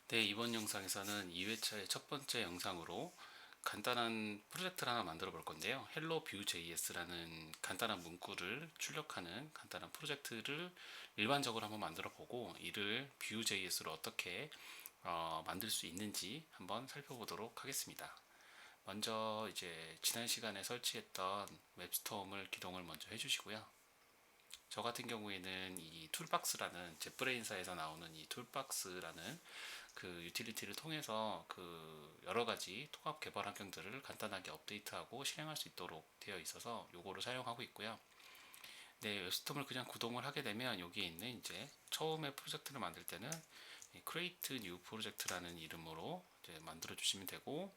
네, 이번 영상에서는 2회차의 첫 번째 영상으로 간단한 프로젝트를 하나 만들어 볼 건데요. 헬로 뷰 JS라는 간단한 문구를 출력하는 간단한 프로젝트를 일반적으로 한번 만들어 보고 이를 뷰 JS로 어떻게 만들 수 있는지 한번 살펴보도록 하겠습니다. 먼저 이제 지난 시간에 설치했던 웹스톰을 기동을 먼저 해주시고요. 저 같은 경우에는 이 툴박스라는 젯브레인사에서 나오는 이 툴박스라는 그 유틸리티를 통해서 그 여러 가지 통합 개발 환경들을 간단하게 업데이트하고 실행할 수 있도록 되어 있어서 요거를 사용하고 있고요. 네, 웹스톰을 그냥 구동을 하게 되면 여기에 있는 이제 처음에 프로젝트를 만들 때는 Create New Project라는 이름으로 이제 만들어 주시면 되고,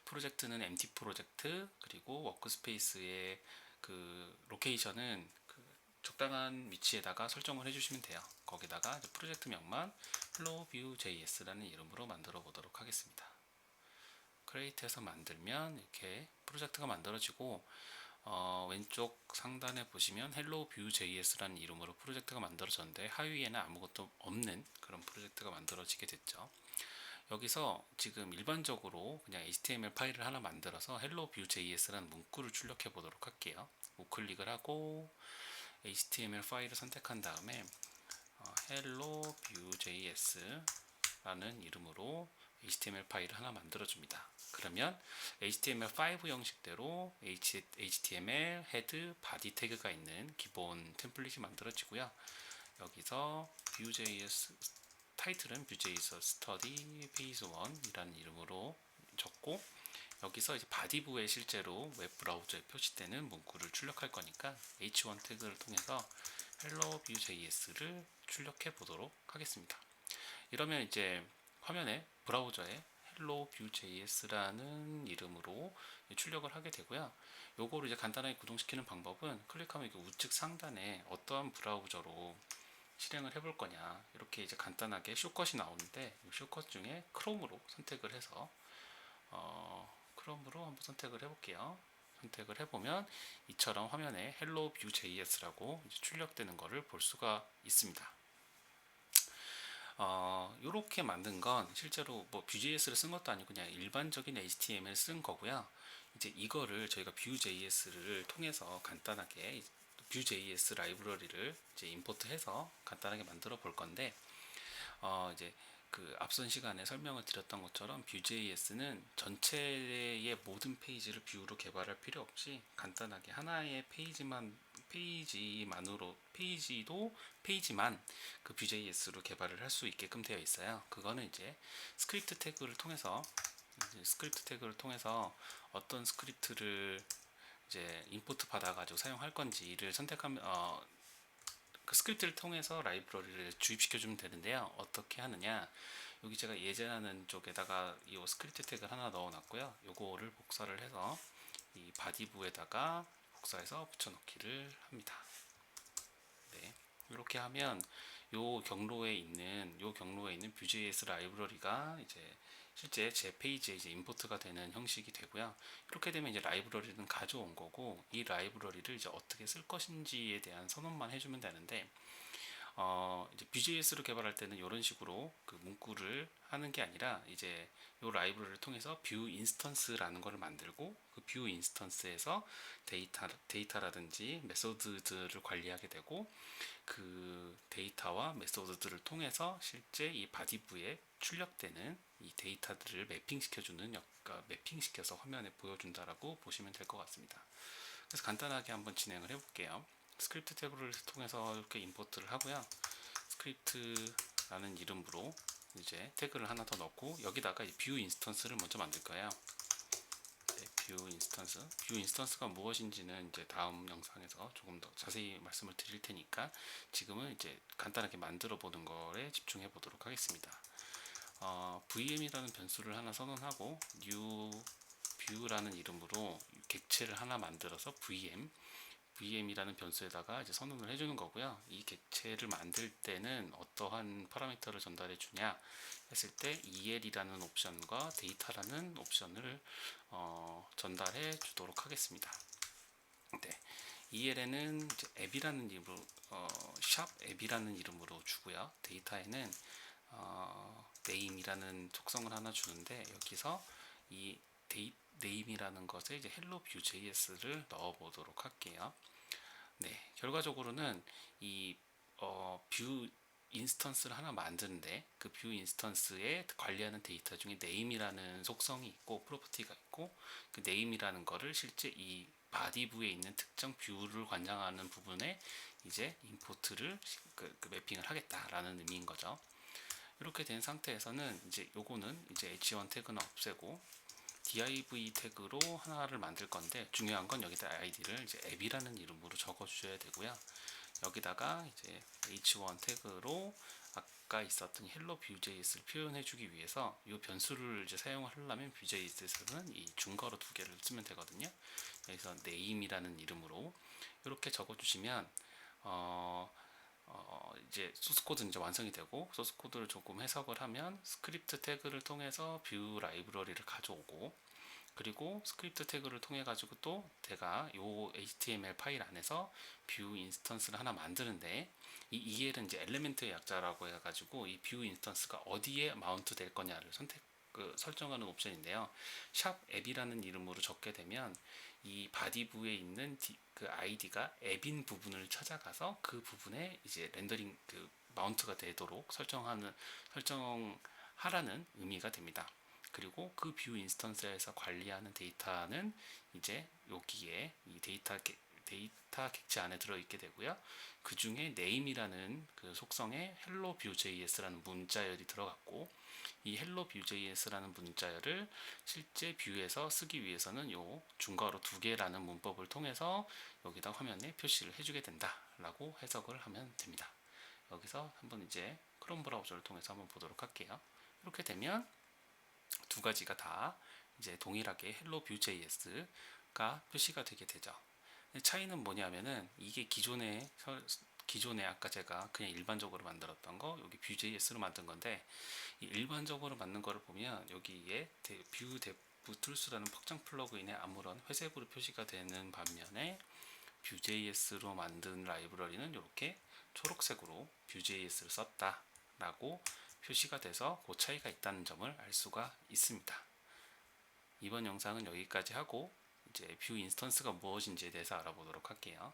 프로젝트는 empty 프로젝트, 그리고 워크스페이스의 그 로케이션은 그 적당한 위치에다가 설정을 해주시면 돼요. 거기다가 프로젝트 명만 hello view js라는 이름으로 만들어 보도록 하겠습니다. 크리에이트해서 만들면 이렇게 프로젝트가 만들어지고, 왼쪽 상단에 보시면 hello view js라는 이름으로 프로젝트가 만들어졌는데 하위에는 아무것도 없는 그런 프로젝트가 만들어지게 됐죠. 여기서 지금 일반적으로 그냥 HTML 파일을 하나 만들어서 hello view js라는 문구를 출력해 보도록 할게요. 우클릭을 하고 HTML 파일을 선택한 다음에 hello view js라는 이름으로 HTML 파일을 하나 만들어 줍니다. 그러면 HTML5 형식대로 HTML, 헤드, 바디 태그가 있는 기본 템플릿이 만들어지고요. 여기서 Vue.js 타이틀은 Vue.js Study Phase 1이라는 이름으로 적고, 여기서 이제 바디부에 실제로 웹 브라우저에 표시되는 문구를 출력할 거니까 h1 태그를 통해서 hello vue.js를 출력해 보도록 하겠습니다. 이러면 이제 화면에 브라우저에 hello vue.js라는 이름으로 출력을 하게 되고요. 요거를 이제 간단하게 구동시키는 방법은 클릭하면 우측 상단에 어떠한 브라우저로 실행을 해볼 거냐, 이렇게 이제 간단하게 숏컷이 나오는데 이 숏컷 중에 크롬으로 선택을 해서 크롬으로 한번 선택을 해볼게요. 선택을 해보면 이처럼 화면에 hello vue.js라고 출력되는 것을 볼 수가 있습니다. 이렇게 만든 건 실제로 뭐 Vue.js를 쓴 것도 아니고 그냥 일반적인 HTML 쓴 거고요. 이제 이거를 저희가 Vue.js를 통해서 간단하게 Vue.js 라이브러리를 이제 임포트해서 간단하게 만들어 볼 건데, 이제 그 앞선 시간에 설명을 드렸던 것처럼 Vue.js는 전체의 모든 페이지를 뷰로 개발할 필요 없이 간단하게 하나의 페이지만 그 Vue.js로 개발을 할 수 있게끔 되어 있어요. 그거는 이제 스크립트 태그를 통해서 어떤 스크립트를 이제 임포트 받아가지고 사용할 건지를 선택하면 그 스크립트를 통해서 라이브러리를 주입시켜 주면 되는데요. 어떻게 하느냐, 여기 제가 예제라는 쪽에다가 이 스크립트 태그를 하나 넣어 놨고요. 요거를 복사를 해서 이 바디부에다가 복사해서 붙여넣기를 합니다. 네, 이렇게 하면 요 경로에 있는 Vue.js 라이브러리가 이제 실제 제 페이지에 이제 임포트가 되는 형식이 되고요. 이렇게 되면 이제 라이브러리는 가져온 거고, 이 라이브러리를 이제 어떻게 쓸 것인지에 대한 선언만 해주면 되는데, 이제 Vue.js로 개발할 때는 이런 식으로 그 문구를 하는 게 아니라 이제 이 라이브러리를 통해서 뷰 인스턴스라는 것을 만들고, 그 뷰 인스턴스에서 데이터라든지 메소드들을 관리하게 되고, 그 데이터와 메소드들을 통해서 실제 이 바디부에 출력되는 이 데이터들을 매핑시켜서 화면에 보여준다라고 보시면 될 것 같습니다. 그래서 간단하게 한번 진행을 해볼게요. 스크립트 태그를 통해서 이렇게 임포트를 하고요. 스크립트라는 이름으로 이제 태그를 하나 더 넣고, 여기다가 뷰 인스턴스를 먼저 만들 거예요. 뷰 인스턴스가 무엇인지는 이제 다음 영상에서 조금 더 자세히 말씀을 드릴 테니까 지금은 이제 간단하게 만들어 보는 거에 집중해 보도록 하겠습니다. vm이라는 변수를 하나 선언하고 new view라는 이름으로 객체를 하나 만들어서 vm이라는 변수에다가 이제 선언을 해주는 거고요. 이 객체를 만들 때는 어떠한 파라미터를 전달해 주냐 했을 때 el이라는 옵션과 데이터라는 옵션을 전달해 주도록 하겠습니다. 네, el에는 이제 앱이라는 이름으로 샵 앱이라는 이름으로 주고요. 데이터에는 name이라는 속성을 하나 주는데 여기서 이 name이라는 것에 이제 hello vue.js를 넣어 보도록 할게요. 네, 결과적으로는 이 뷰 인스턴스를 하나 만드는데 그 뷰 인스턴스에 관리하는 데이터 중에 name이라는 속성이 있고 프로퍼티가 있고 그 name이라는 거를 실제 이 바디 뷰에 있는 특정 뷰를 관장하는 부분에 이제 임포트를 그 매핑을 하겠다라는 의미인 거죠. 이렇게 된 상태에서는 이제 요거는 이제 h1 태그는 없애고 div 태그로 하나를 만들 건데 중요한 건 여기다 id를 이제 앱이라는 이름으로 적어 주셔야 되고요. 여기다가 이제 h1 태그로 아까 있었던 hello vue.js를 표현해 주기 위해서 이 변수를 이제 사용하려면 vue.js에서는 이 중괄호 두 개를 쓰면 되거든요. 여기서 name이라는 이름으로 이렇게 적어 주시면 이제 소스 코드는 이제 완성이 되고 소스 코드를 조금 해석을 하면 스크립트 태그를 통해서 뷰 라이브러리를 가져오고 그리고 스크립트 태그를 통해 가지고 또 제가 요 HTML 파일 안에서 뷰 인스턴스를 하나 만드는데 이 EL은 이제 엘리멘트의 약자라고 해가지고 이 뷰 인스턴스가 어디에 마운트 될 거냐를 설정하는 옵션인데요. 샵 앱이라는 이름으로 적게 되면 이 바디부에 있는 그 아이디가 앱인 부분을 찾아가서 그 부분에 이제 렌더링 그 마운트가 되도록 설정하라는 의미가 됩니다. 그리고 그 뷰 인스턴스에서 관리하는 데이터는 이제 여기에 이 데이터 객체 안에 들어있게 되고요. 그 중에 name이라는 그 속성에 hello vue.js라는 문자열이 들어갔고 이 hello vue.js라는 문자열을 실제 뷰에서 쓰기 위해서는 요 중괄호 두 개라는 문법을 통해서 여기다 화면에 표시를 해주게 된다라고 해석을 하면 됩니다. 여기서 한번 이제 크롬 브라우저를 통해서 한번 보도록 할게요. 이렇게 되면 두 가지가 다 이제 동일하게 hello vue.js가 표시가 되게 되죠. 차이는 뭐냐면은 이게 기존에 아까 제가 그냥 일반적으로 만들었던 거 여기 vue.js로 만든 건데 이 일반적으로 만든 거를 보면 여기에 뷰 데프 툴스라는 확장 플러그인에 아무런 회색으로 표시가 되는 반면에 vue.js로 만든 라이브러리는 이렇게 초록색으로 vue.js를 썼다라고 표시가 돼서 그 차이가 있다는 점을 알 수가 있습니다. 이번 영상은 여기까지 하고 이제 뷰 인스턴스가 무엇인지에 대해서 알아보도록 할게요.